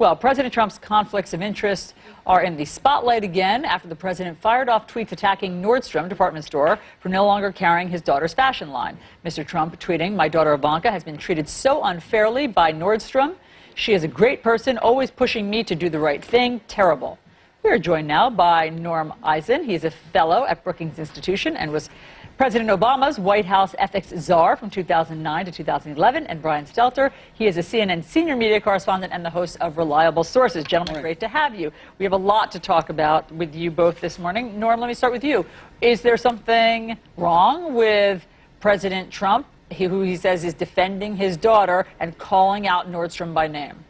Well, President Trump's conflicts of interest are in the spotlight again after the president fired off tweets attacking Nordstrom department store for no longer carrying his daughter's fashion line. Mr. Trump tweeting, "My daughter Ivanka has been treated so unfairly by Nordstrom. She is a great person, always pushing me to do the right thing. Terrible." We are joined now by Norm Eisen. He is a fellow at Brookings Institution and was President Obama's White House ethics czar from 2009 to 2011, and Brian Stelter. He is a CNN senior media correspondent and the host of Reliable Sources. Gentlemen, great to have you. We have a lot to talk about with you both this morning. Norm, let me start with you. Is there something wrong with President Trump, who he says is defending his daughter and calling out Nordstrom by name?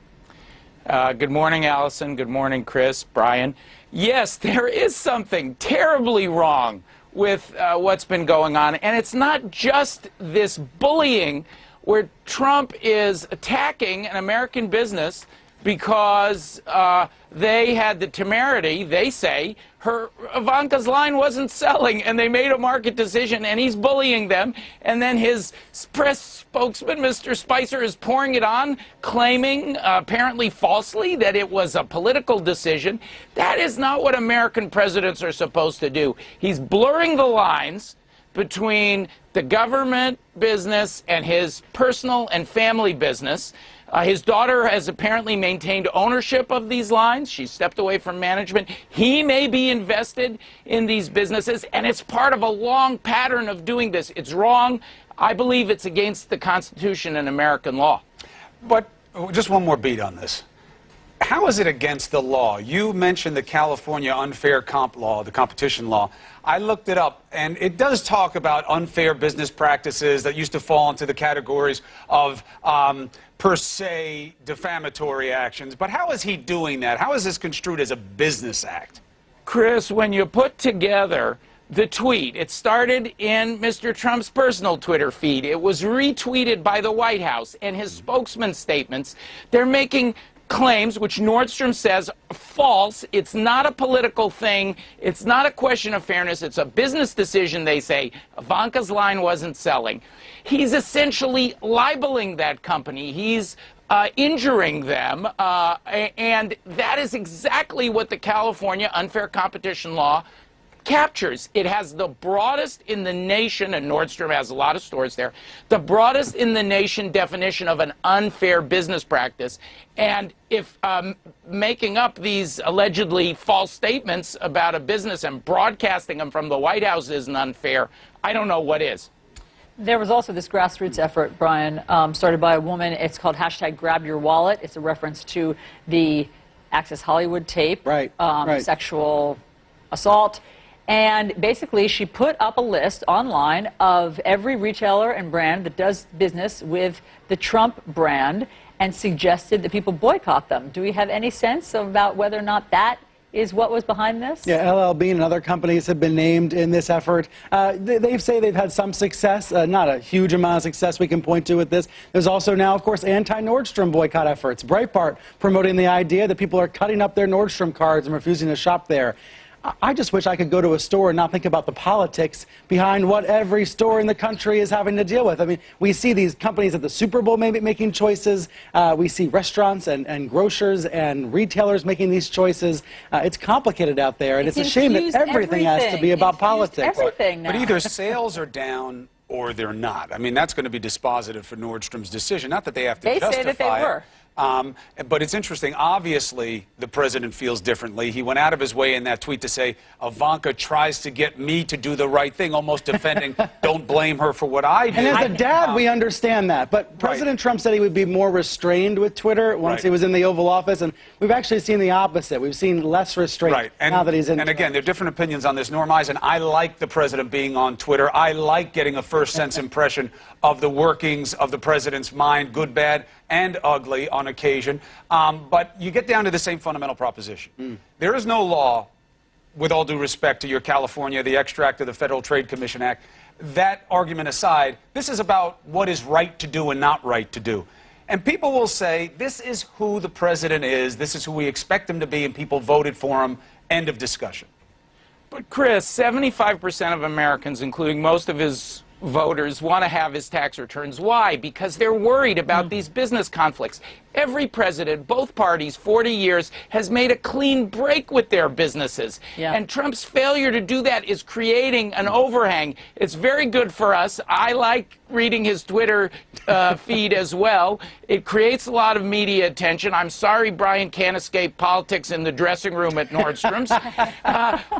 Good morning, Allison. Good morning, Chris, Brian. Yes, there is something terribly wrong with what's been going on. And it's not just this bullying where Trump is attacking an American business because they had the temerity, they say, Ivanka's line wasn't selling, and they made a market decision, and he's bullying them. And then his press spokesman, Mr. Spicer, is pouring it on, claiming, apparently falsely, that it was a political decision. That is not what American presidents are supposed to do. He's blurring the lines between the government business and his personal and family business. His daughter has apparently maintained ownership of these lines. She stepped away from management. He may be invested in these businesses, and it's part of a long pattern of doing this. It's wrong. I believe it's against the Constitution and American law. But just one more beat on this. How is it against the law? You mentioned the California unfair comp law, the competition law. I looked it up, and it does talk about unfair business practices that used to fall into the categories of per se defamatory actions. But how is he doing that? How is this construed as a business act? Chris, when you put together the tweet, it started in Mr. Trump's personal Twitter feed. It was retweeted by the White House, and his spokesman's statements, they're making claims, which Nordstrom says are false. It's not a political thing. It's not a question of fairness. It's a business decision, they say. Ivanka's line wasn't selling. He's essentially libeling that company. He's injuring them, and that is exactly what the California unfair competition law captures. It has the broadest in the nation, and Nordstrom has a lot of stores there, the broadest in the nation definition of an unfair business practice. And if making up these allegedly false statements about a business and broadcasting them from the White House isn't unfair, I don't know what is. There was also this grassroots effort, Brian, started by a woman. It's called #GrabYourWallet. It's a reference to the Access Hollywood tape, right. Sexual assault. And basically, she put up a list online of every retailer and brand that does business with the Trump brand and suggested that people boycott them. Do we have any sense about whether or not that is what was behind this? Yeah, LL Bean and other companies have been named in this effort. They say they've had some success, not a huge amount of success we can point to with this. There's also now, of course, anti-Nordstrom boycott efforts. Breitbart promoting the idea that people are cutting up their Nordstrom cards and refusing to shop there. I just wish I could go to a store and not think about the politics behind what every store in the country is having to deal with. I mean, we see these companies at the Super Bowl making choices. We see restaurants and grocers and retailers making these choices. It's complicated out there, and it's a shame that everything has to be about politics. But either sales are down or they're not. I mean, that's going to be dispositive for Nordstrom's decision. Not that they have to justify it. They say that they were. But it's interesting. Obviously, the president feels differently. He went out of his way in that tweet to say, Ivanka tries to get me to do the right thing, almost defending, don't blame her for what I did. And as a dad, we understand that. But President Trump said he would be more restrained with Twitter once he was in the Oval Office. And we've actually seen the opposite. We've seen less restraint now that he's in. And again, there are different opinions on this. Norm Eisen, I like the president being on Twitter. I like getting a first-sense impression of the workings of the president's mind, good, bad, and ugly on occasion. But you get down to the same fundamental proposition. There is no law, with all due respect to your California, the extract of the Federal Trade Commission Act. That argument aside, this is about what is right to do and not right to do. And people will say, this is who the president is, this is who we expect him to be, and people voted for him. End of discussion. But Chris, 75% of Americans, including most of his voters, want to have his tax returns. Why? Because they're worried about these business conflicts. Every president, both parties, 40 years, has made a clean break with their businesses. Yeah. And Trump's failure to do that is creating an overhang. It's very good for us. I like reading his Twitter feed as well. It creates a lot of media attention. I'm sorry Brian can't escape politics in the dressing room at Nordstrom's.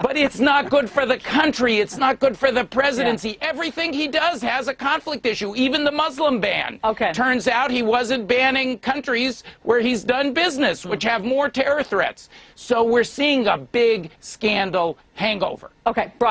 But it's not good for the country. It's not good for the presidency. Yeah. Everything he does has a conflict issue, even the Muslim ban. Okay. Turns out he wasn't banning countries where he's done business, which have more terror threats. So we're seeing a big scandal hangover. Okay.